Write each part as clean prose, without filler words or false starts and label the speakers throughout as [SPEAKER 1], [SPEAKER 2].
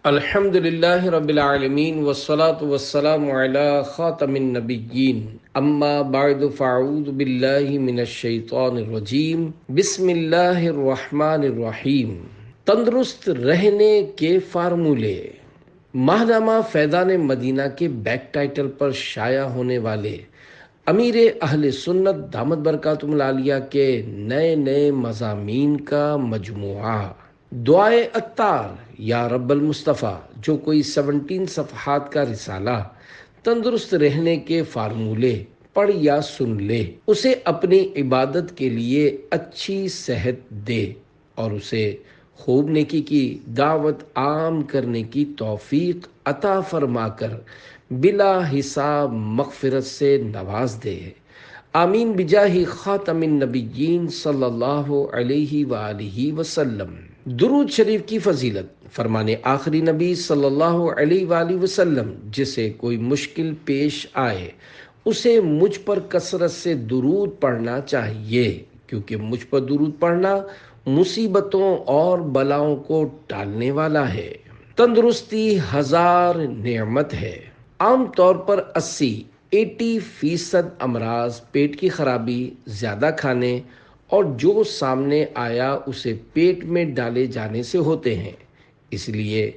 [SPEAKER 1] الحمدللہ رب العالمین والصلاة والسلام علی خاتم النبیین اما بعد فاعوذ باللہ من الشیطان الرجیم بسم اللہ الرحمن الرحیم۔ تندرست رہنے کے فارمولے۔ ماہنامہ فیضان مدینہ کے بیک ٹائٹل پر شائع ہونے والے امیر اہل سنت دامت برکاتہم العالیہ کے نئے مضامین کا مجموعہ دعائے عطار یا رب المصطفیٰ، جو کوئی 17 صفحات کا رسالہ تندرست رہنے کے فارمولے پڑھ یا سن لے، اسے اپنی عبادت کے لیے اچھی صحت دے اور اسے خوب نیکی کی دعوت عام کرنے کی توفیق عطا فرما کر بلا حساب مغفرت سے نواز دے۔ آمین بجاہ خاتم النبیین صلی اللہ علیہ وآلہ وسلم۔ درود شریف کی فضیلت۔ فرمان آخری نبی صلی اللہ علیہ وآلہ وسلم، جسے کوئی مشکل پیش آئے اسے مجھ پر کثرت سے درود پڑھنا چاہیے، کیونکہ مجھ پر درود پڑھنا مصیبتوں اور بلاؤں کو ٹالنے والا ہے۔ تندرستی 1000 نعمت ہے۔ عام طور پر 80% امراض پیٹ کی خرابی، زیادہ کھانے اور جو سامنے آیا اسے پیٹ میں ڈالے جانے سے ہوتے ہیں۔ اس لیے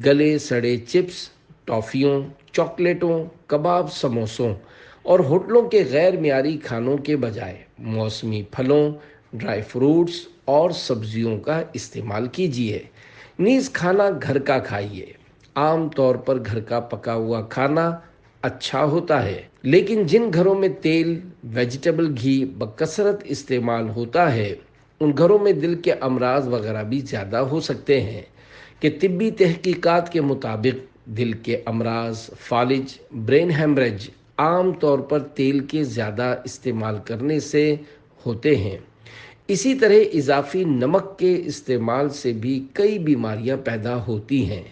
[SPEAKER 1] گلے سڑے چپس، ٹافیوں، چاکلیٹوں، کباب، سموسوں اور ہوٹلوں کے غیر معیاری کھانوں کے بجائے موسمی پھلوں، ڈرائی فروٹس اور سبزیوں کا استعمال کیجیے۔ نیز کھانا گھر کا کھائیے۔ عام طور پر گھر کا پکا ہوا کھانا اچھا ہوتا ہے، لیکن جن گھروں میں تیل، ویجیٹیبل گھی بکثرت استعمال ہوتا ہے، ان گھروں میں دل کے امراض وغیرہ بھی زیادہ ہو سکتے ہیں کہ طبی تحقیقات کے مطابق دل کے امراض، فالج، برین ہیمریج عام طور پر تیل کے زیادہ استعمال کرنے سے ہوتے ہیں۔ اسی طرح اضافی نمک کے استعمال سے بھی کئی بیماریاں پیدا ہوتی ہیں۔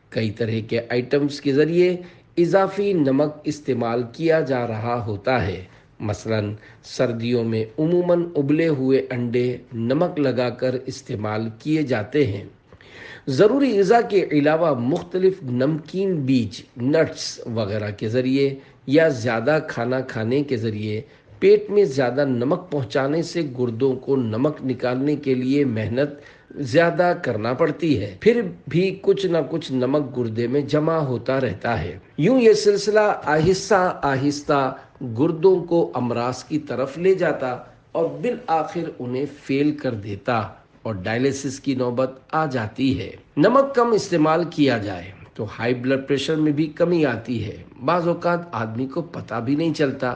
[SPEAKER 1] کئی طرح کے آئٹمز کے ذریعے اضافی نمک استعمال کیا جا رہا ہوتا ہے۔ مثلاً سردیوں میں عموماً ابلے ہوئے انڈے نمک لگا کر استعمال کیے جاتے ہیں۔ ضروری غذا کے علاوہ مختلف نمکین بیج، نٹس وغیرہ کے ذریعے یا زیادہ کھانا کھانے کے ذریعے پیٹ میں زیادہ نمک پہنچانے سے گردوں کو نمک نکالنے کے لیے محنت زیادہ کرنا پڑتی ہے، پھر بھی کچھ نہ کچھ نمک گردے میں جمع ہوتا رہتا ہے۔ یوں یہ سلسلہ آہستہ آہستہ گردوں کو امراض کی طرف لے جاتا اور بالآخر انہیں فیل کر دیتا اور ڈائلیسس کی نوبت آ جاتی ہے۔ نمک کم استعمال کیا جائے تو ہائی بلڈ پریشر میں بھی کمی آتی ہے۔ بعض اوقات آدمی کو پتہ بھی نہیں چلتا،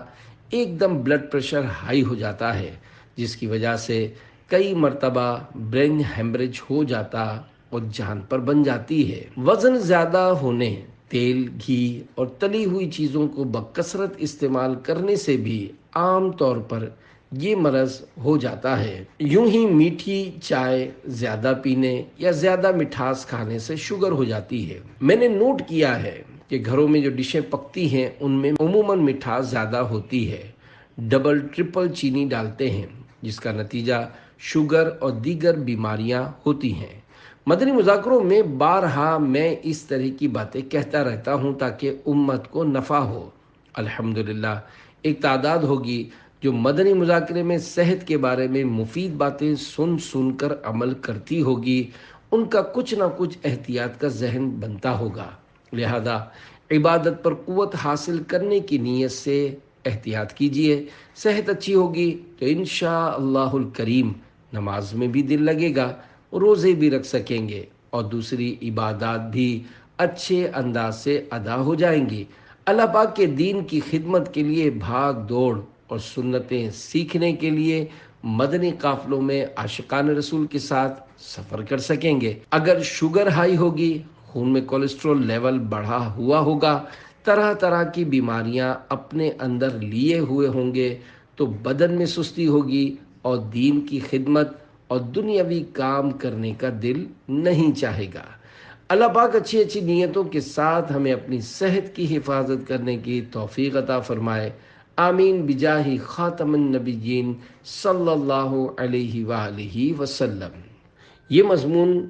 [SPEAKER 1] ایک دم بلڈ پریشر ہائی ہو جاتا ہے، جس کی وجہ سے کئی مرتبہ برین ہیمریج ہو جاتا اور جان پر بن جاتی ہے۔ وزن زیادہ ہونے، تیل، گھی اور تلی ہوئی چیزوں کو بکثرت استعمال کرنے سے بھی عام طور پر یہ مرض ہو جاتا ہے۔ یوں ہی میٹھی چائے زیادہ پینے یا زیادہ مٹھاس کھانے سے شوگر ہو جاتی ہے۔ میں نے نوٹ کیا ہے کہ گھروں میں جو ڈشیں پکتی ہیں ان میں عموماً مٹھاس زیادہ ہوتی ہے۔ ڈبل ٹرپل چینی ڈالتے ہیں، جس کا نتیجہ شوگر اور دیگر بیماریاں ہوتی ہیں۔ مدنی مذاکروں میں بارہا میں اس طرح کی باتیں کہتا رہتا ہوں تاکہ امت کو نفع ہو۔ الحمدللہ ایک تعداد ہوگی جو مدنی مذاکرے میں صحت کے بارے میں مفید باتیں سن کر عمل کرتی ہوگی، ان کا کچھ نہ کچھ احتیاط کا ذہن بنتا ہوگا۔ لہذا عبادت پر قوت حاصل کرنے کی نیت سے احتیاط کیجیے۔ صحت اچھی ہوگی تو انشاءاللہ الکریم نماز میں بھی دل لگے گا، روزے بھی رکھ سکیں گے اور دوسری عبادات بھی اچھے انداز سے ادا ہو جائیں گی۔ اللہ پاک کے دین کی خدمت کے لیے بھاگ دوڑ اور سنتیں سیکھنے کے لیے مدنی قافلوں میں عاشقان رسول کے ساتھ سفر کر سکیں گے۔ اگر شوگر ہائی ہوگی، خون میں کولیسٹرول لیول بڑھا ہوا ہوگا، طرح طرح کی بیماریاں اپنے اندر لیے ہوئے ہوں گے، تو بدن میں سستی ہوگی اور دین کی خدمت اور دنیاوی کام کرنے کا دل نہیں چاہے گا۔ اللہ پاک اچھی نیتوں کے ساتھ ہمیں اپنی صحت کی حفاظت کرنے کی توفیق عطا فرمائے۔ آمین بجاہ خاتم النبیین صلی اللہ علیہ وآلہ وسلم۔ یہ مضمون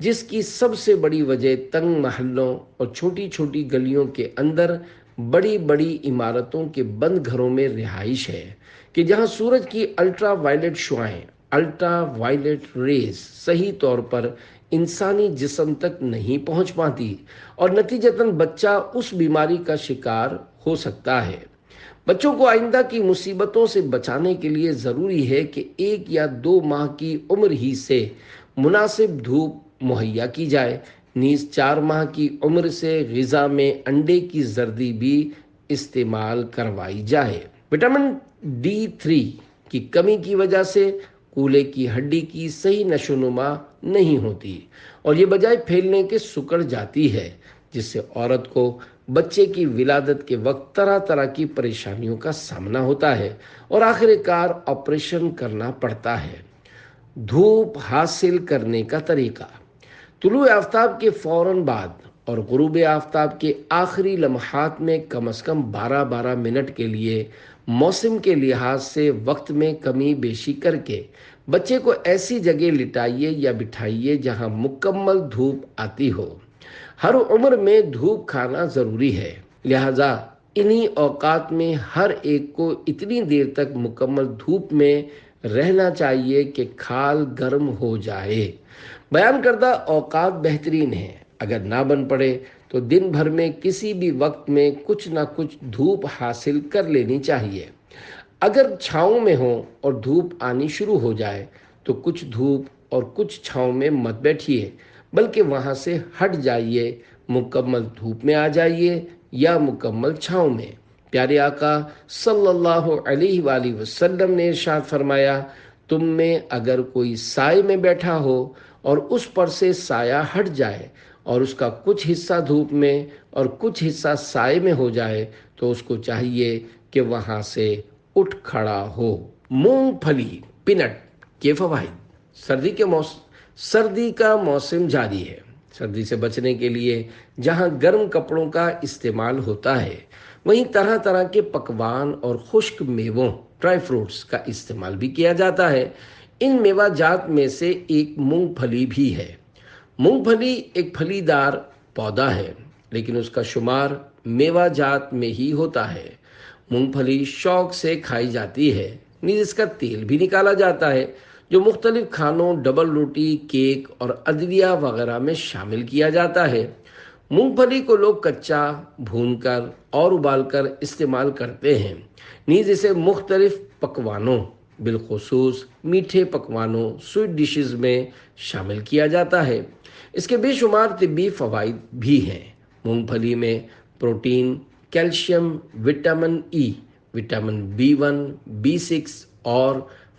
[SPEAKER 1] جس کی سب سے بڑی وجہ تنگ محلوں اور چھوٹی چھوٹی گلیوں کے اندر بڑی بڑی عمارتوں کے بند گھروں میں رہائش ہے کہ جہاں سورج کی الٹرا وائلٹ شعاعیں، الٹرا وائلٹ ریز صحیح طور پر انسانی جسم تک نہیں پہنچ پاتی اور نتیجتاً بچہ اس بیماری کا شکار ہو سکتا ہے۔ بچوں کو آئندہ کی مصیبتوں سے بچانے کے لیے ضروری ہے کہ 1 یا 2 ماہ کی عمر ہی سے مناسب دھوپ مہیا کی جائے۔ نیز 4 ماہ کی عمر سے غذا میں انڈے کی زردی بھی استعمال کروائی جائے۔ وٹامن D3 کی کمی کی وجہ سے کولے کی ہڈی کی صحیح نشو و نما نہیں ہوتی اور یہ بجائے پھیلنے کے سکڑ جاتی ہے، جس سے عورت کو بچے کی ولادت کے وقت طرح طرح کی پریشانیوں کا سامنا ہوتا ہے اور آخر کار آپریشن کرنا پڑتا ہے۔ دھوپ حاصل کرنے کا طریقہ: طلوع آفتاب کے فوراً بعد اور غروب آفتاب کے آخری لمحات میں کم از کم 12 منٹ کے لیے موسم کے لحاظ سے وقت میں کمی بیشی کر کے بچے کو ایسی جگہ لٹائیے یا بٹھائیے جہاں مکمل دھوپ آتی ہو۔ ہر عمر میں دھوپ کھانا ضروری ہے، لہذا انہی اوقات میں ہر ایک کو اتنی دیر تک مکمل دھوپ میں رہنا چاہیے کہ کھال گرم ہو جائے۔ بیان کردہ اوقات بہترین ہیں، اگر نہ بن پڑے تو دن بھر میں کسی بھی وقت میں کچھ نہ کچھ دھوپ حاصل کر لینی چاہیے۔ اگر چھاؤں میں ہو اور دھوپ آنی شروع ہو جائے تو کچھ دھوپ اور کچھ چھاؤں میں مت بیٹھیے، بلکہ وہاں سے ہٹ جائیے، مکمل دھوپ میں آ جائیے یا مکمل چھاؤں میں۔ پیارے آقا صلی اللہ علیہ وآلہ وسلم نے ارشاد فرمایا، تم میں اگر کوئی سائے میں بیٹھا ہو اور اس پر سے سایہ ہٹ جائے اور اس کا کچھ حصہ دھوپ میں اور کچھ حصہ سائے میں ہو جائے تو اس کو چاہیے کہ وہاں سے اٹھ کھڑا ہو۔ مونگ پھلی پینٹ کے فوائد: سردی کا موسم جاری ہے۔ سردی سے بچنے کے لیے جہاں گرم کپڑوں کا استعمال ہوتا ہے، وہیں طرح طرح کے پکوان اور خشک میووں ڈرائی فروٹس کا استعمال بھی کیا جاتا ہے۔ ان میوہ جات میں سے ایک مونگ پھلی بھی ہے۔ مونگ پھلی ایک پھلی دار پودا ہے، لیکن اس کا شمار میوہ جات میں ہی ہوتا ہے۔ مونگ پھلی شوق سے کھائی جاتی ہے، نیز اس کا تیل بھی نکالا جاتا ہے جو مختلف کھانوں، ڈبل روٹی، کیک اور ادویہ وغیرہ میں شامل کیا جاتا ہے۔ مونگ پھلی کو لوگ کچا، بھون کر اور ابال کر استعمال کرتے ہیں، نیز اسے مختلف پکوانوں بالخصوص میٹھے پکوانوں سویٹ ڈشز میں شامل کیا جاتا ہے۔ اس کے بے شمار طبی فوائد بھی ہیں۔ مونگ پھلی میں protein, calcium, vitamin E, vitamin B1، B6 اور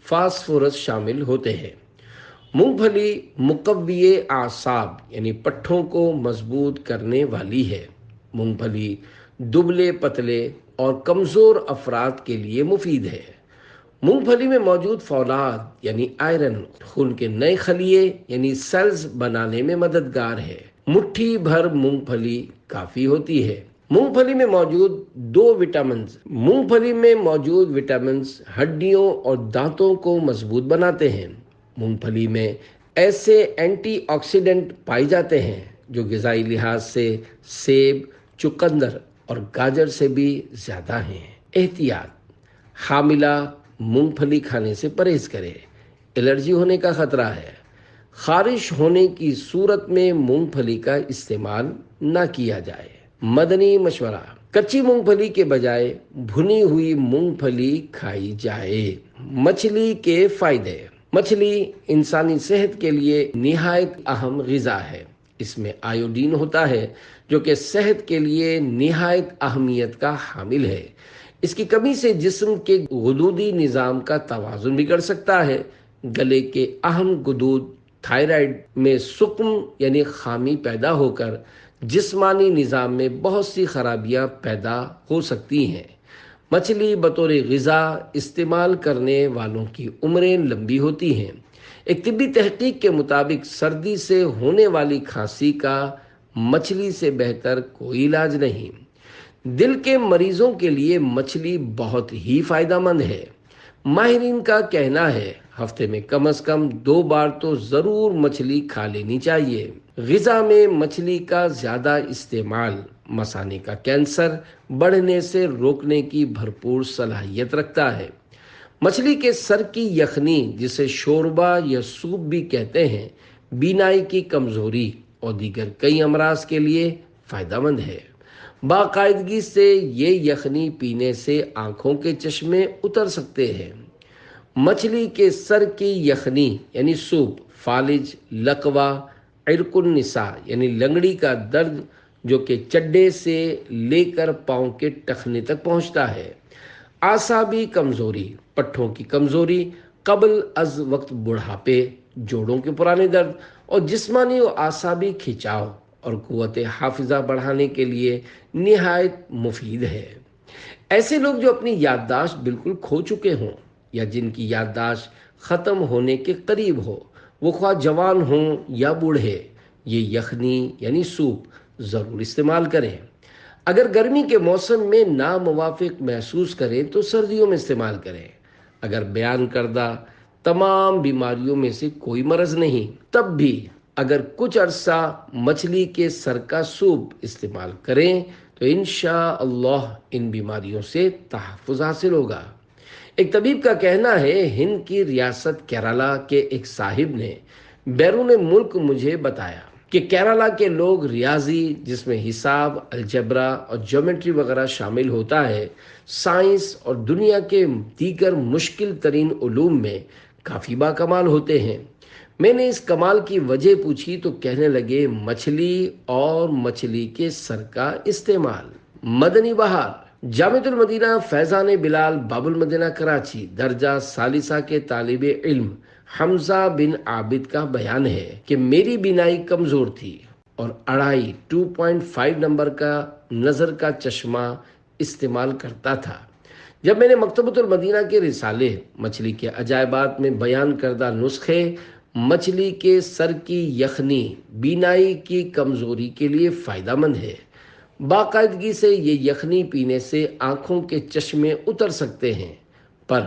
[SPEAKER 1] فاسفورس شامل ہوتے ہیں۔ مونگ پھلی مقوی اعصاب یعنی پٹھوں کو مضبوط کرنے والی ہے۔ مونگ پھلی دبلے پتلے اور کمزور افراد کے لیے مفید ہے۔ مونگ پھلی میں موجود فولاد یعنی آئرن خون کے نئے خلیے یعنی سیلز بنانے میں مددگار ہے۔ مٹھی بھر مونگ پھلی کافی ہوتی ہے۔ مونگ پھلی میں موجود وٹامنز ہڈیوں اور دانتوں کو مضبوط بناتے ہیں۔ مونگ پھلی میں ایسے اینٹی آکسیڈنٹ پائے جاتے ہیں جو غذائی لحاظ سے سیب، چقندر اور گاجر سے بھی زیادہ ہیں۔ احتیاط: حاملہ مونگ پھلی کھانے سے پرہیز کرے، الرجی ہونے کا خطرہ ہے۔ خارش ہونے کی صورت میں مونگ پھلی کا استعمال نہ کیا جائے۔ مدنی مشورہ: کچی مونگ پھلی کے بجائے بھنی ہوئی مونگ پھلی کھائی جائے۔ مچھلی کے فائدے: مچھلی انسانی صحت کے لیے نہایت اہم غذا ہے۔ اس میں آیوڈین ہوتا ہے جو کہ صحت کے لیے نہایت اہمیت کا حامل ہے۔ اس کی کمی سے جسم کے غدودی نظام کا توازن بگڑ سکتا ہے۔ گلے کے اہم غدود تھائرائیڈ میں سقم یعنی خامی پیدا ہو کر جسمانی نظام میں بہت سی خرابیاں پیدا ہو سکتی ہیں۔ مچھلی بطور غذا استعمال کرنے والوں کی عمریں لمبی ہوتی ہیں۔ ایک طبی تحقیق کے مطابق سردی سے ہونے والی کھانسی کا مچھلی سے بہتر کوئی علاج نہیں۔ دل کے مریضوں کے لیے مچھلی بہت ہی فائدہ مند ہے۔ ماہرین کا کہنا ہے ہفتے میں کم از کم 2 بار تو ضرور مچھلی کھا لینی چاہیے۔ غذا میں مچھلی کا زیادہ استعمال مثانے کا کینسر بڑھنے سے روکنے کی بھرپور صلاحیت رکھتا ہے۔ مچھلی کے سر کی یخنی، جسے شوربہ یا سوپ بھی کہتے ہیں، بینائی کی کمزوری اور دیگر کئی امراض کے لیے فائدہ مند ہے۔ باقاعدگی سے یہ یخنی پینے سے آنکھوں کے چشمے اتر سکتے ہیں۔ مچھلی کے سر کی یخنی یعنی سوپ فالج، لقوہ، عرق النساء یعنی لنگڑی کا درد جو کہ چڈے سے لے کر پاؤں کے ٹخنے تک پہنچتا ہے، اعصابی کمزوری، پٹھوں کی کمزوری قبل از وقت بڑھاپے، جوڑوں کے پرانے درد اور جسمانی و اعصابی کھچاؤ اور قوت حافظہ بڑھانے کے لیے نہایت مفید ہے۔ ایسے لوگ جو اپنی یادداشت بالکل کھو چکے ہوں یا جن کی یادداشت ختم ہونے کے قریب ہو، وہ خواہ جوان ہوں یا بوڑھے، یہ یخنی یعنی سوپ ضرور استعمال کریں۔ اگر گرمی کے موسم میں ناموافق محسوس کریں تو سردیوں میں استعمال کریں۔ اگر بیان کردہ تمام بیماریوں میں سے کوئی مرض نہیں، تب بھی اگر کچھ عرصہ مچھلی کے سر کا سوپ استعمال کریں تو انشاءاللہ ان بیماریوں سے تحفظ حاصل ہوگا۔ ایک طبیب کا کہنا ہے، ہند کی ریاست کیرالہ کے ایک صاحب نے بیرون ملک مجھے بتایا کہ کیرالہ کے لوگ ریاضی، جس میں حساب، الجبرا اور جیومیٹری وغیرہ شامل ہوتا ہے، سائنس اور دنیا کے دیگر مشکل ترین علوم میں کافی باکمال ہوتے ہیں۔ میں نے اس کمال کی وجہ پوچھی تو کہنے لگے، مچھلی اور مچھلی کے سر کا استعمال۔ مدنی بہار، جامعۃ المدینہ فیضان بلال باب المدینہ کراچی درجہ ثالثہ کے طالب علم حمزہ بن عابد کا بیان ہے کہ میری بینائی کمزور تھی اور 2.5 نمبر کا نظر کا چشمہ استعمال کرتا تھا۔ جب میں نے مکتبۃ المدینہ کے رسالے مچھلی کے عجائبات میں بیان کردہ نسخے مچھلی کے سر کی یخنی بینائی کی کمزوری کے لیے فائدہ مند ہے، باقاعدگی سے یہ یخنی پینے سے آنکھوں کے چشمے اتر سکتے ہیں، پر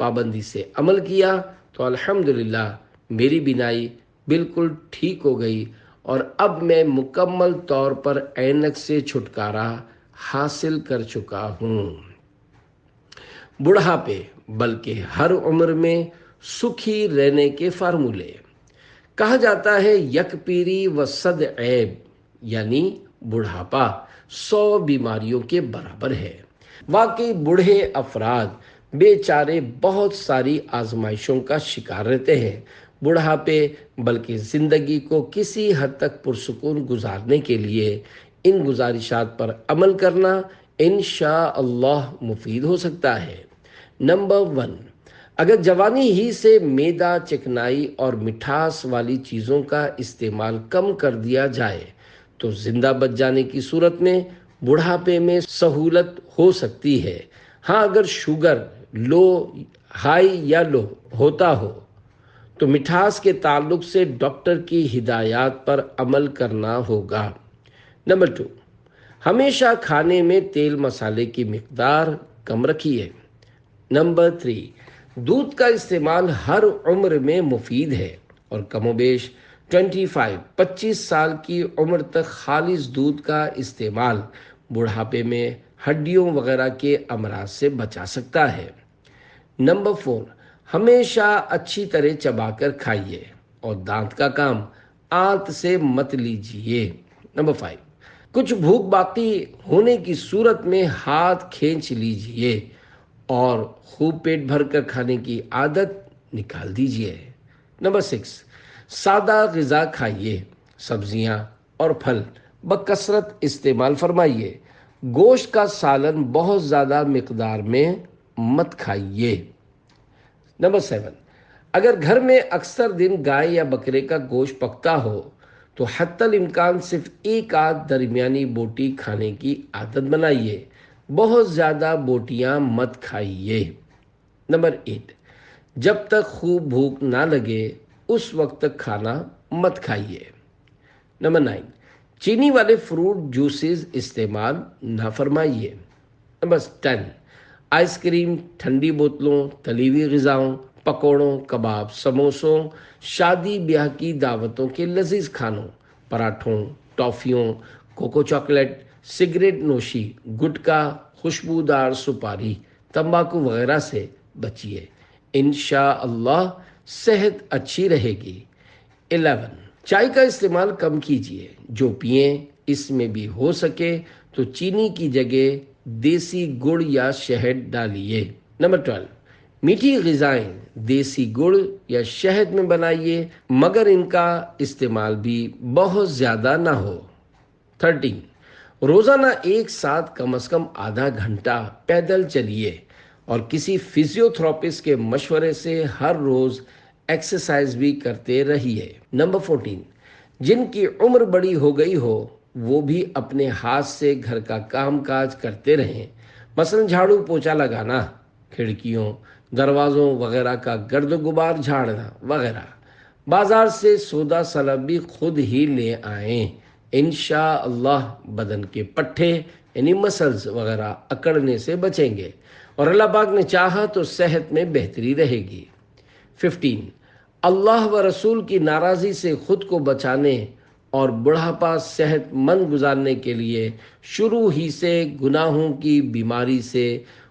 [SPEAKER 1] پابندی سے عمل کیا تو الحمدللہ میری بینائی بالکل ٹھیک ہو گئی اور اب میں مکمل طور پر عینک سے چھٹکارا حاصل کر چکا ہوں۔ بڑھاپے بلکہ ہر عمر میں سکھی رہنے کے فارمولے۔ کہا جاتا ہے، یک پیری و صد عیب، یعنی بڑھاپا 100 بیماریوں کے برابر ہے۔ واقعی بوڑھے افراد بیچارے بہت ساری آزمائشوں کا شکار رہتے ہیں۔ بڑھاپے بلکہ زندگی کو کسی حد تک پرسکون گزارنے کے لیے ان گزارشات پر عمل کرنا انشاءاللہ مفید ہو سکتا ہے۔ نمبر 1، اگر جوانی ہی سے میدا، چکنائی اور مٹھاس والی چیزوں کا استعمال کم کر دیا جائے تو زندہ بچ جانے کی صورت میں بڑھاپے میں سہولت ہو سکتی ہے۔ ہاں، اگر شوگر ہائی یا لو ہوتا ہو تو مٹھاس کے تعلق سے ڈاکٹر کی ہدایات پر عمل کرنا ہوگا۔ نمبر 2، ہمیشہ کھانے میں تیل مسالے کی مقدار کم رکھیے۔ نمبر 3، دودھ کا استعمال ہر عمر میں مفید ہے اور کم و بیش 25 سال کی عمر تک خالص دودھ کا استعمال بڑھاپے میں ہڈیوں وغیرہ کے امراض سے بچا سکتا ہے۔ نمبر 4، ہمیشہ اچھی طرح چبا کر کھائیے اور دانت کا کام آنت سے مت لیجیے۔ نمبر 5، کچھ بھوک باقی ہونے کی صورت میں ہاتھ کھینچ لیجیے اور خوب پیٹ بھر کر کھانے کی عادت نکال دیجیے۔ نمبر 6، سادہ غذا کھائیے، سبزیاں اور پھل بکثرت استعمال فرمائیے، گوشت کا سالن بہت زیادہ مقدار میں مت کھائیے۔ نمبر 7، اگر گھر میں اکثر دن گائے یا بکرے کا گوشت پکتا ہو تو حتی الامکان صرف ایک آدھ درمیانی بوٹی کھانے کی عادت بنائیے، بہت زیادہ بوٹیاں مت کھائیے۔ نمبر 8، جب تک خوب بھوک نہ لگے اس وقت تک کھانا مت کھائیے۔ نمبر 9، چینی والے فروٹ جوسز استعمال نہ فرمائیے۔ نمبر 10، آئس کریم، ٹھنڈی بوتلوں، تلی ہوئی غذاؤں، پکوڑوں، کباب، سموسوں، شادی بیاہ کی دعوتوں کے لذیذ کھانوں، پراٹھوں، ٹافیوں، کوکو چاکلیٹ، سگریٹ نوشی، گٹکا، خوشبودار سپاری، تمباکو وغیرہ سے بچیے۔ انشاءاللہ صحت اچھی رہے گی۔ 11، چائے کا استعمال کم کیجیے، جو پئیں اس میں بھی ہو سکے تو چینی کی جگہ دیسی گڑ یا شہد ڈالیے۔ نمبر 12، میٹھی غذائیں دیسی گڑ یا شہد میں بنائیے، مگر ان کا استعمال بھی بہت زیادہ نہ ہو۔ 13، روزانہ ایک ساتھ کم از کم آدھا گھنٹہ پیدل چلیے اور کسی فزیوتھراپسٹ کے مشورے سے ہر روز ایکسرسائز بھی کرتے رہیے۔ نمبر 14، جن کی عمر بڑی ہو گئی ہو وہ بھی اپنے ہاتھ سے گھر کا کام کاج کرتے رہیں، مثلا جھاڑو پوچھا لگانا، کھڑکیوں، دروازوں وغیرہ کا گرد و غبار جھاڑنا وغیرہ۔ بازار سے سودا سلب بھی خود ہی لے آئیں، انشاءاللہ بدن کے پٹھے یعنی مسلز وغیرہ اکڑنے سے بچیں گے اور اللہ پاک نے چاہا تو صحت میں بہتری رہے گی۔ 15، اللہ و رسول کی ناراضی سے خود کو بچانے اور بڑھاپا صحت مند گزارنے کے لیے شروع ہی سے گناہوں کی بیماری سے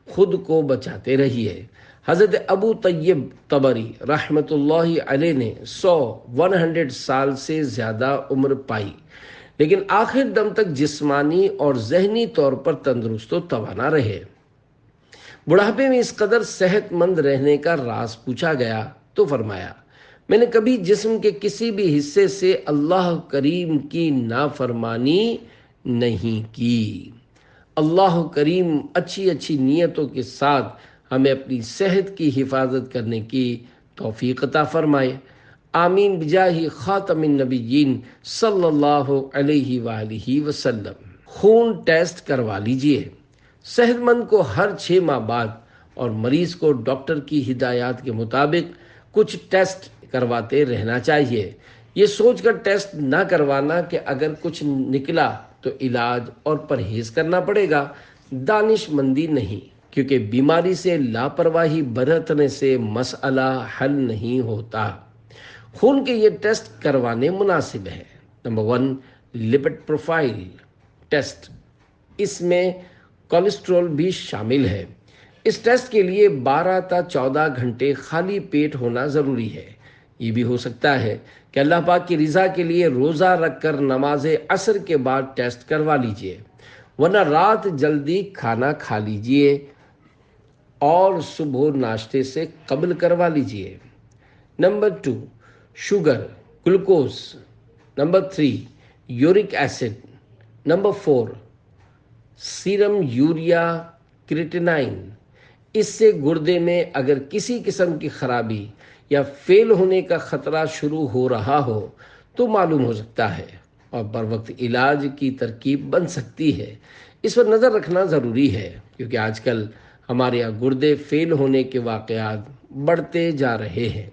[SPEAKER 1] خود کو بچاتے رہیے۔ حضرت ابو طیب طبری رحمۃ اللہ علیہ نے 100 سال سے زیادہ عمر پائی، لیکن آخر دم تک جسمانی اور ذہنی طور پر تندرست و توانا رہے۔ بڑھاپے میں اس قدر صحت مند رہنے کا راز پوچھا گیا تو فرمایا، میں نے کبھی جسم کے کسی بھی حصے سے اللہ کریم کی نافرمانی نہیں کی۔ اللہ کریم اچھی اچھی نیتوں کے ساتھ ہمیں اپنی صحت کی حفاظت کرنے کی توفیق عطا فرمائے۔ آمین بجاہ خاتم النبیین صلی اللہ علیہ وآلہ وسلم۔ خون ٹیسٹ کروا لیجئے۔ صحت مند کو ہر 6 ماہ بعد اور مریض کو ڈاکٹر کی ہدایات کے مطابق کچھ ٹیسٹ کرواتے رہنا چاہیے۔ یہ سوچ کر ٹیسٹ نہ کروانا کہ اگر کچھ نکلا تو علاج اور پرہیز کرنا پڑے گا، دانش مندی نہیں، کیونکہ بیماری سے لاپرواہی برتنے سے مسئلہ حل نہیں ہوتا۔ خون کے یہ ٹیسٹ کروانے مناسب ہے۔ نمبر 1، لپڈ پروفائل ٹیسٹ، اس میں کولیسٹرول بھی شامل ہے۔ اس ٹیسٹ کے لیے 12 تا 14 گھنٹے خالی پیٹ ہونا ضروری ہے۔ یہ بھی ہو سکتا ہے کہ اللہ پاک کی رضا کے لیے روزہ رکھ کر نماز عصر کے بعد ٹیسٹ کروا لیجئے، ورنہ رات جلدی کھانا کھا لیجئے اور صبح ناشتے سے قبل کروا لیجئے۔ Number 2، sugar, glucose. Number 3، uric acid. Number 4، serum urea creatinine. اس سے گردے میں اگر کسی قسم کی خرابی یا فیل ہونے کا خطرہ شروع ہو رہا ہو تو معلوم ہو سکتا ہے اور بر وقت علاج کی ترکیب بن سکتی ہے۔ اس پر نظر رکھنا ضروری ہے کیونکہ آج کل ہمارے یہاں گردے فیل ہونے کے واقعات بڑھتے جا رہے ہیں۔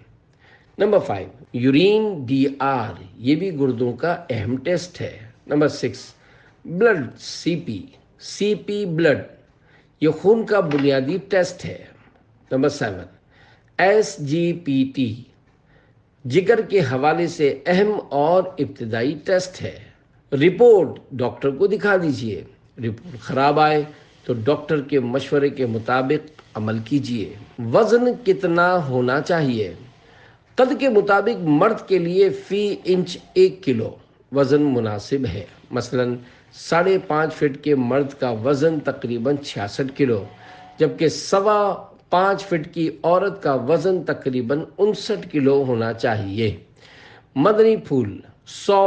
[SPEAKER 1] نمبر 5، یورین ڈی آر، یہ بھی گردوں کا اہم ٹیسٹ ہے۔ Number 6، blood C P blood, یہ خون کا بنیادی ٹیسٹ ہے۔ Number 7، S G P T, جگر کے حوالے سے اہم اور ابتدائی ٹیسٹ ہے۔ رپورٹ ڈاکٹر کو دکھا دیجیے، رپورٹ خراب آئے تو ڈاکٹر کے مشورے کے مطابق عمل کیجیے۔ وزن کتنا ہونا چاہیے؟ قد کے مطابق مرد کے لیے فی انچ 1 کلو وزن مناسب ہے۔ مثلا 5.5 فٹ کے مرد کا وزن تقریباً 66 کلو، جبکہ 5.25 فٹ کی عورت کا وزن تقریباً 59 کلو ہونا چاہیے۔ مدنی پھول 100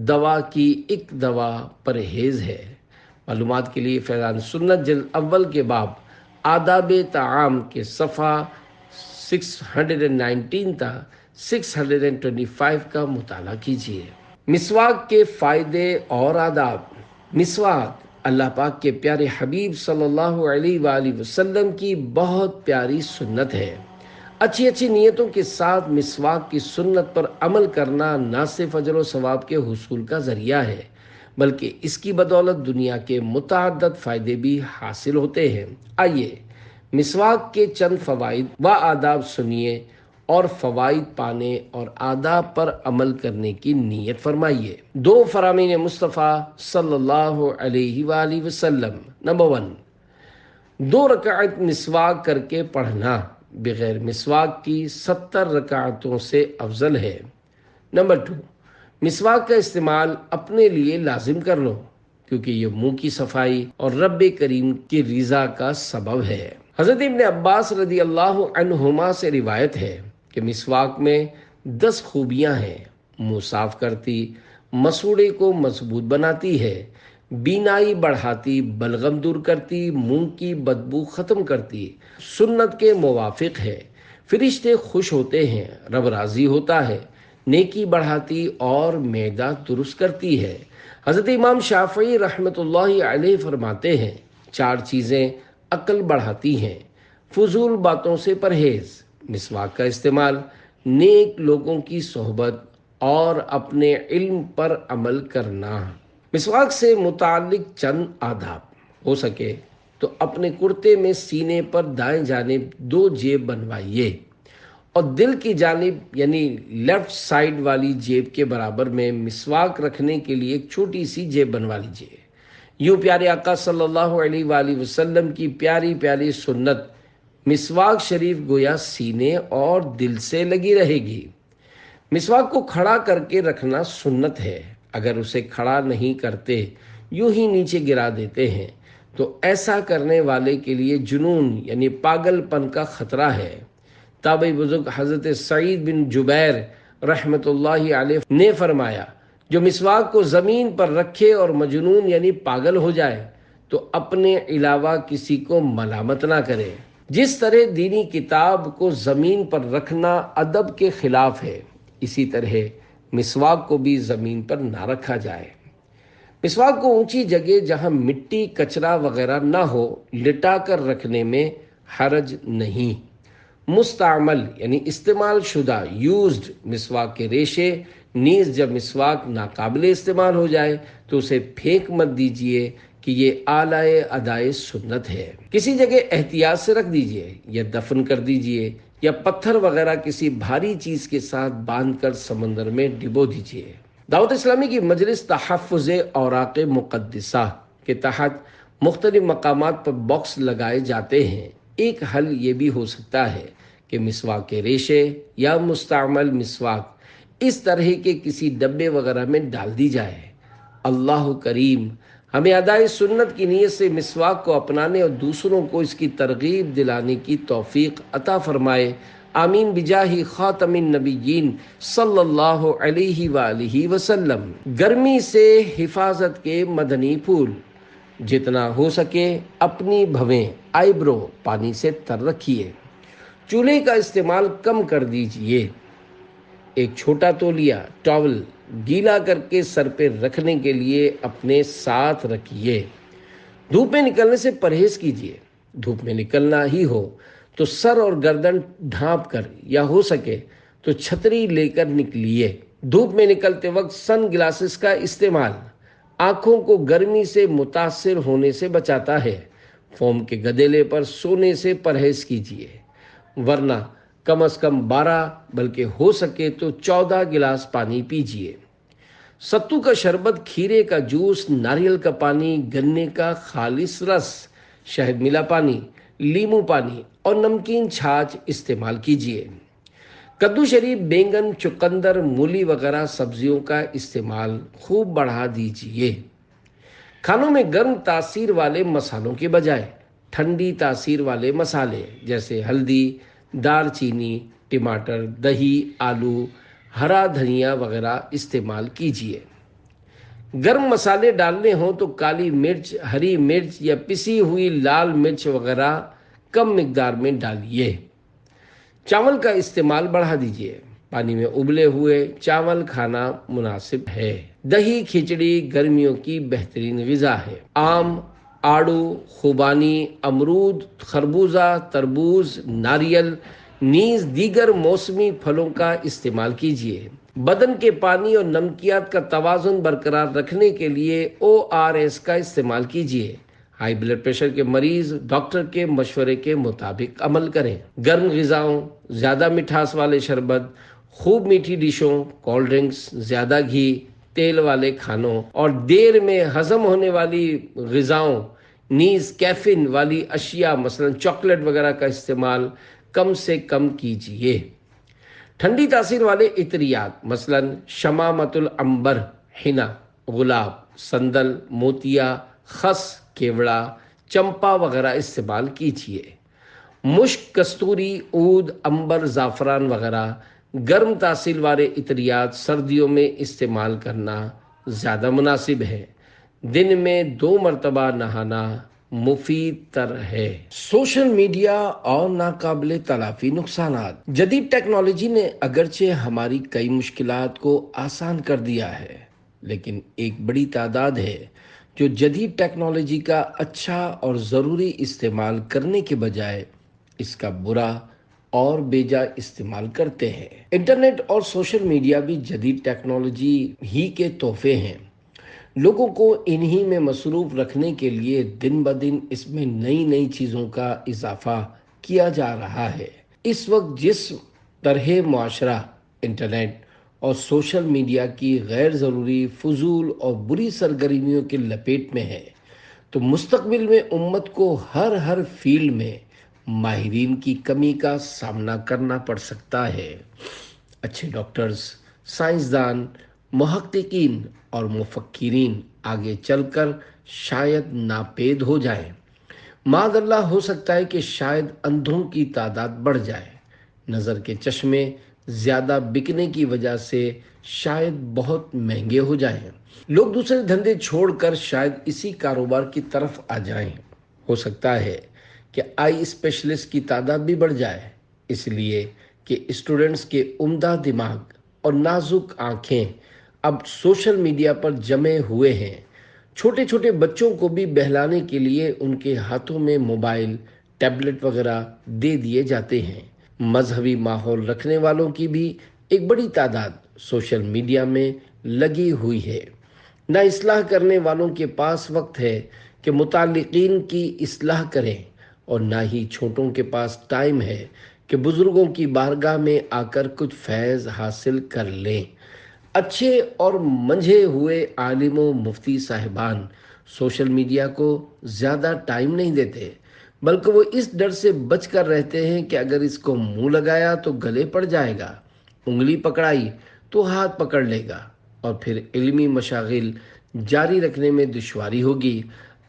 [SPEAKER 1] دوا کی 1 دوا پرہیز ہے۔ معلومات کے لیے فیضان سنت جلد اول کے باب آداب طعام کے صفحہ 619 تا 625 کا مطالعہ کیجیے۔ مسواک کے فائدے اور آداب۔ مسواک اللہ پاک کے پیارے حبیب صلی اللہ علیہ وآلہ وسلم کی بہت پیاری سنت ہے۔ اچھی اچھی نیتوں کے ساتھ مسواک کی سنت پر عمل کرنا نہ صرف اجر و ثواب کے حصول کا ذریعہ ہے بلکہ اس کی بدولت دنیا کے متعدد فائدے بھی حاصل ہوتے ہیں۔ آئیے مسواک کے چند فوائد و آداب سنیے اور فوائد پانے اور آداب پر عمل کرنے کی نیت فرمائیے۔ دو فرامین مصطفیٰ صلی اللہ علیہ وآلہ وسلم۔ نمبر 1، 2 رکعت مسواک کر کے پڑھنا بغیر مسواک کی 70 رکعتوں سے افضل ہے۔ نمبر 2، مسواک کا استعمال اپنے لیے لازم کر لو، کیونکہ یہ منہ کی صفائی اور رب کریم کی رضا کا سبب ہے۔ حضرت ابن عباس رضی اللہ عنہما سے روایت ہے کہ مسواک میں 10 خوبیاں ہیں۔ منہ صاف کرتی، مسوڑے کو مضبوط بناتی ہے، بینائی بڑھاتی، بلغم دور کرتی، منہ کی بدبو ختم کرتی، سنت کے موافق ہے، فرشتے خوش ہوتے ہیں، رب راضی ہوتا ہے، نیکی بڑھاتی اور معدہ درست کرتی ہے۔ حضرت امام شافعی رحمۃ اللہ علیہ فرماتے ہیں 4 چیزیں عقل بڑھاتی ہیں: فضول باتوں سے پرہیز، مسواک کا استعمال، نیک لوگوں کی صحبت اور اپنے علم پر عمل کرنا۔ مسواک سے متعلق چند آداب۔ ہو سکے تو اپنے کرتے میں سینے پر دائیں جانب 2 جیب بنوائیے اور دل کی جانب یعنی لیفٹ سائیڈ والی جیب کے برابر میں مسواک رکھنے کے لیے ایک چھوٹی سی جیب بنوا لیجیے۔ یوں پیارے آقا صلی اللہ علیہ وآلہ وسلم کی پیاری پیاری سنت مسواک شریف گویا سینے اور دل سے لگی رہے گی۔ مسواک کو کھڑا کر کے رکھنا سنت ہے۔ اگر اسے کھڑا نہیں کرتے، یوں ہی نیچے گرا دیتے ہیں، تو ایسا کرنے والے کے لیے جنون یعنی پاگل پن کا خطرہ ہے۔ تابعی بزرگ حضرت سعید بن جبیر رحمۃ اللہ علیہ نے فرمایا، جو مسواک کو زمین پر رکھے اور مجنون یعنی پاگل ہو جائے تو اپنے علاوہ کسی کو ملامت نہ کرے۔ جس طرح دینی کتاب کو زمین پر رکھنا ادب کے خلاف ہے، اسی طرح مسواک کو بھی زمین پر نہ رکھا جائے۔ مسواک کو اونچی جگہ جہاں مٹی کچرا وغیرہ نہ ہو لٹا کر رکھنے میں حرج نہیں۔ مستعمل یعنی استعمال شدہ یوزڈ مسواک کے ریشے نیز جب مسواک ناقابل استعمال ہو جائے تو اسے پھینک مت دیجیے کہ یہ اعلی ادائے سنت ہے۔ کسی جگہ احتیاط سے رکھ دیجیے یا دفن کر دیجیے یا پتھر وغیرہ کسی بھاری چیز کے ساتھ باندھ کر سمندر میں ڈبو دیجیے۔ دعوت اسلامی کی مجلس تحفظ اوراق مقدسہ کے تحت مختلف مقامات پر باکس لگائے جاتے ہیں۔ ایک حل یہ بھی ہو سکتا ہے کہ مسواک کے ریشے یا مستعمل مسواک اس طرح کے کسی ڈبے وغیرہ میں ڈال دی جائے۔ اللہ کریم ہمیں ادائے سنت کی نیت سے مسواک کو اپنانے اور دوسروں کو اس کی ترغیب دلانے کی توفیق عطا فرمائے۔ آمین بجاہ خاتم النبیین صلی اللہ علیہ وآلہ وسلم۔ گرمی سے حفاظت کے مدنی پھول، جتنا ہو سکے اپنی بھویں آئیبرو پانی سے تر رکھیے۔ چولہے کا استعمال کم کر دیجیے۔ ایک چھوٹا تولیہ ٹاول گیلا کر کے سر پہ رکھنے کے لیے اپنے ساتھ رکھیے۔ دھوپ میں نکلنے سے پرہیز کیجیے۔ دھوپ میں نکلنا ہی ہو تو سر اور گردن ڈھانپ کر یا ہو سکے تو چھتری لے کر نکلیے۔ دھوپ میں نکلتے وقت سن گلاسز کا استعمال آنکھوں کو گرمی سے متاثر ہونے سے بچاتا ہے۔ فوم کے گدیلے پر سونے سے پرہیز کیجیے، ورنہ کم از کم 12 بلکہ ہو سکے تو 14 گلاس پانی پیجیے۔ ستو کا شربت، کھیرے کا جوس، ناریل کا پانی، گنے کا خالص رس، شہد ملا پانی، لیمو پانی اور نمکین چھاچھ استعمال کیجیے۔ کدو شریف، بینگن، چقندر، مولی وغیرہ سبزیوں کا استعمال خوب بڑھا دیجیے۔ کھانوں میں گرم تاثیر والے مسالوں کے بجائے ٹھنڈی تاثیر والے مسالے جیسے ہلدی، دار چینی، ٹماٹر، دہی، آلو، ہرا دھنیا وغیرہ استعمال کیجیے۔ گرم مسالے ڈالنے ہوں تو کالی مرچ، ہری مرچ یا پسی ہوئی لال مرچ وغیرہ کم مقدار میں ڈالیے۔ چاول کا استعمال بڑھا دیجیے۔ پانی میں ابلے ہوئے چاول کھانا مناسب ہے۔ دہی کھچڑی گرمیوں کی بہترین غذا ہے۔ آم، آڑو، خوبانی، امرود، خربوزہ، تربوز، ناریل نیز دیگر موسمی پھلوں کا استعمال کیجیے۔ بدن کے پانی اور نمکیات کا توازن برقرار رکھنے کے لیے ORS کا استعمال کیجیے۔ ہائی بلڈ پریشر کے مریض ڈاکٹر کے مشورے کے مطابق عمل کریں۔ گرم غذاؤں، زیادہ مٹھاس والے شربت، خوب میٹھی ڈشوں، کولڈ ڈرنکس، زیادہ گھی، تیل والے کھانوں اور دیر میں ہضم ہونے والی غذاؤں نیز کیفین والی اشیاء مثلا چاکلیٹ وغیرہ کا استعمال کم سے کم کیجیے۔ ٹھنڈی تاثیر والے عطریات مثلا شمامت العنبر، حنا، گلاب، سندل، موتیا، خس، کیوڑا، چمپا وغیرہ استعمال کیجیے۔ مشک، کستوری، عود، عنبر، زعفران وغیرہ گرم تاثیر والے عطریات سردیوں میں استعمال کرنا زیادہ مناسب ہے۔ دن میں 2 مرتبہ نہانا مفید تر ہے۔ سوشل میڈیا اور ناقابل تلافی نقصانات۔ جدید ٹیکنالوجی نے اگرچہ ہماری کئی مشکلات کو آسان کر دیا ہے، لیکن ایک بڑی تعداد ہے جو جدید ٹیکنالوجی کا اچھا اور ضروری استعمال کرنے کے بجائے اس کا برا اور بیجا استعمال کرتے ہیں۔ انٹرنیٹ اور سوشل میڈیا بھی جدید ٹیکنالوجی ہی کے تحفے ہیں۔ لوگوں کو انہی میں مصروف رکھنے کے لیے دن بدن اس میں نئی چیزوں کا اضافہ کیا جا رہا ہے۔ اس وقت جس طرح معاشرہ انٹرنیٹ اور سوشل میڈیا کی غیر ضروری، فضول اور بری سرگرمیوں کی لپیٹ میں ہے، تو مستقبل میں امت کو ہر فیلڈ میں ماہرین کی کمی کا سامنا کرنا پڑ سکتا ہے۔ اچھے ڈاکٹرز، سائنسدان، محققین اور مفکرین آگے چل کر شاید ناپید ہو جائیں۔ معاذ اللہ ہو سکتا ہے کہ شاید اندھوں کی تعداد بڑھ جائے۔ نظر کے چشمے زیادہ بکنے کی وجہ سے شاید بہت مہنگے ہو جائیں۔ لوگ دوسرے دھندے چھوڑ کر شاید اسی کاروبار کی طرف آ جائیں۔ ہو سکتا ہے کہ آئی اسپیشلسٹ کی تعداد بھی بڑھ جائے، اس لیے کہ اسٹوڈنٹس کے عمدہ دماغ اور نازک آنکھیں اب سوشل میڈیا پر جمے ہوئے ہیں۔ چھوٹے بچوں کو بھی بہلانے کے لیے ان کے ہاتھوں میں موبائل، ٹیبلٹ وغیرہ دے دیے جاتے ہیں۔ مذہبی ماحول رکھنے والوں کی بھی ایک بڑی تعداد سوشل میڈیا میں لگی ہوئی ہے۔ نہ اصلاح کرنے والوں کے پاس وقت ہے کہ متعلقین کی اصلاح کریں، اور نہ ہی چھوٹوں کے پاس ٹائم ہے کہ بزرگوں کی بارگاہ میں آ کر کچھ فیض حاصل کر لیں۔ اچھے اور منجھے ہوئے عالم و مفتی صاحبان سوشل میڈیا کو زیادہ ٹائم نہیں دیتے، بلکہ وہ اس ڈر سے بچ کر رہتے ہیں کہ اگر اس کو منہ لگایا تو گلے پڑ جائے گا، انگلی پکڑائی تو ہاتھ پکڑ لے گا، اور پھر علمی مشاغل جاری رکھنے میں دشواری ہوگی۔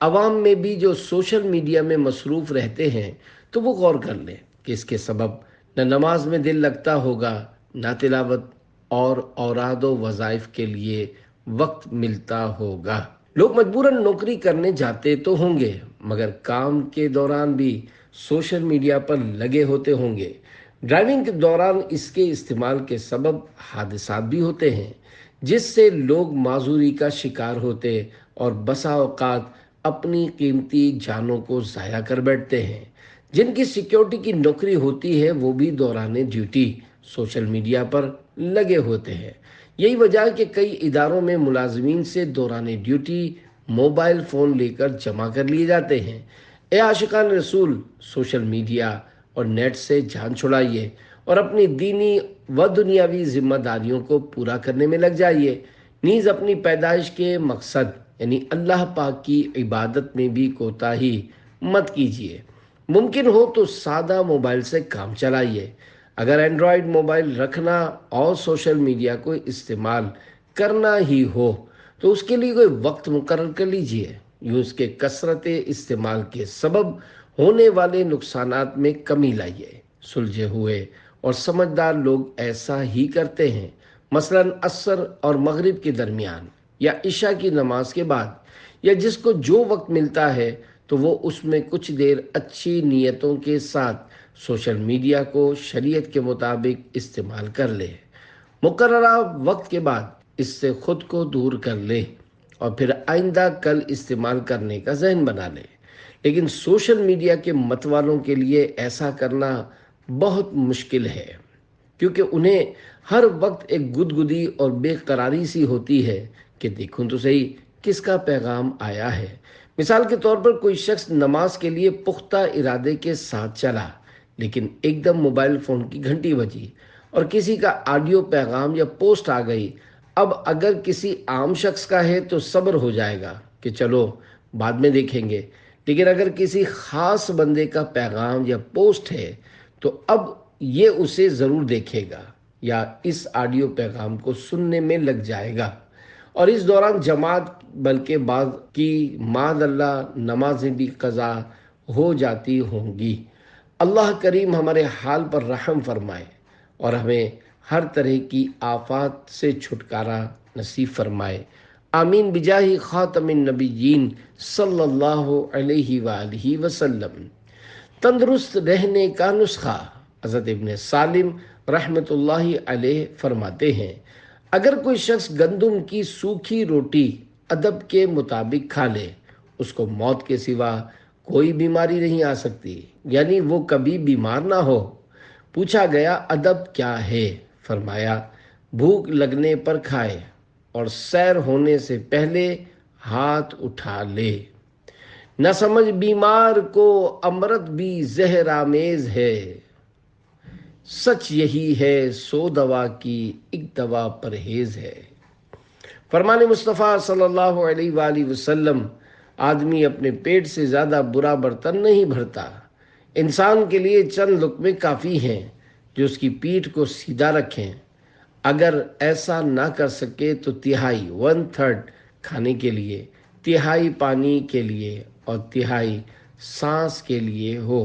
[SPEAKER 1] عوام میں بھی جو سوشل میڈیا میں مصروف رہتے ہیں تو وہ غور کر لیں کہ اس کے سبب نہ نماز میں دل لگتا ہوگا، نہ تلاوت اور اوراد و وظائف کے لیے وقت ملتا ہوگا۔ لوگ مجبوراً نوکری کرنے جاتے تو ہوں گے، مگر کام کے دوران بھی سوشل میڈیا پر لگے ہوتے ہوں گے۔ ڈرائیونگ کے دوران اس کے استعمال کے سبب حادثات بھی ہوتے ہیں، جس سے لوگ معذوری کا شکار ہوتے اور بسا اوقات اپنی قیمتی جانوں کو ضائع کر بیٹھتے ہیں۔ جن کی سیکیورٹی کی نوکری ہوتی ہے وہ بھی دوران ڈیوٹی سوشل میڈیا پر لگے ہوتے ہیں۔ یہی وجہ ہے کہ کئی اداروں میں ملازمین سے دوران ڈیوٹی موبائل فون لے کر جمع کر لیے جاتے ہیں۔ اے عاشقان رسول، سوشل میڈیا اور نیٹ سے جان چھڑائیے اور اپنی دینی و دنیاوی ذمہ داریوں کو پورا کرنے میں لگ جائیے۔ نیز اپنی پیدائش کے مقصد یعنی اللہ پاک کی عبادت میں بھی کوتاہی مت کیجیے۔ ممکن ہو تو سادہ موبائل سے کام چلائیے۔ اگر اینڈرائیڈ موبائل رکھنا اور سوشل میڈیا کو استعمال کرنا ہی ہو تو اس کے لیے کوئی وقت مقرر کر لیجیے۔ یوں اس کے کثرت استعمال کے سبب ہونے والے نقصانات میں کمی لائیے۔ سلجھے ہوئے اور سمجھدار لوگ ایسا ہی کرتے ہیں۔ مثلاً عصر اور مغرب کے درمیان، یا عشاء کی نماز کے بعد، یا جس کو جو وقت ملتا ہے تو وہ اس میں کچھ دیر اچھی نیتوں کے ساتھ سوشل میڈیا کو شریعت کے مطابق استعمال کر لے۔ مقررہ وقت کے بعد اس سے خود کو دور کر لے اور پھر آئندہ کل استعمال کرنے کا ذہن بنا لے۔ لیکن سوشل میڈیا کے مت والوں کے لیے ایسا کرنا بہت مشکل ہے، کیونکہ انہیں ہر وقت ایک گدگدی اور بے قراری سی ہوتی ہے کہ دیکھوں تو صحیح کس کا پیغام آیا ہے۔ مثال کے طور پر کوئی شخص نماز کے لیے پختہ ارادے کے ساتھ چلا، لیکن ایک دم موبائل فون کی گھنٹی بجی اور کسی کا آڈیو پیغام یا پوسٹ آ گئی۔ اب اگر کسی عام شخص کا ہے تو صبر ہو جائے گا کہ چلو بعد میں دیکھیں گے، لیکن اگر کسی خاص بندے کا پیغام یا پوسٹ ہے تو اب یہ اسے ضرور دیکھے گا یا اس آڈیو پیغام کو سننے میں لگ جائے گا، اور اس دوران جماعت بلکہ بعض کی معاذ اللہ نمازیں بھی قضا ہو جاتی ہوں گی۔ اللہ کریم ہمارے حال پر رحم فرمائے اور ہمیں ہر طرح کی آفات سے چھٹکارا نصیب فرمائے، آمین بجاہ خاتم النبیین صلی اللہ علیہ وآلہ وسلم۔ تندرست رہنے کا نسخہ۔ حضرت ابن سالم رحمۃ اللہ علیہ فرماتے ہیں، اگر کوئی شخص گندم کی سوکھی روٹی ادب کے مطابق کھا لے، اس کو موت کے سوا کوئی بیماری نہیں آ سکتی، یعنی وہ کبھی بیمار نہ ہو۔ پوچھا گیا ادب کیا ہے؟ فرمایا بھوک لگنے پر کھائے اور سیر ہونے سے پہلے ہاتھ اٹھا لے۔ نہ سمجھ بیمار کو امرت بھی زہر آمیز ہے، سچ یہی ہے 100 دوا کی ایک دوا پرہیز ہے۔ فرمان مصطفیٰ صلی اللہ علیہ وآلہ وسلم، آدمی اپنے پیٹ سے زیادہ برا برتن نہیں بھرتا۔ انسان کے لیے چند لقمے کافی ہیں جو اس کی پیٹھ کو سیدھا رکھیں۔ اگر ایسا نہ کر سکے تو تہائی 1/3 کھانے کے لیے، تہائی پانی کے لیے اور تہائی سانس کے لیے ہو۔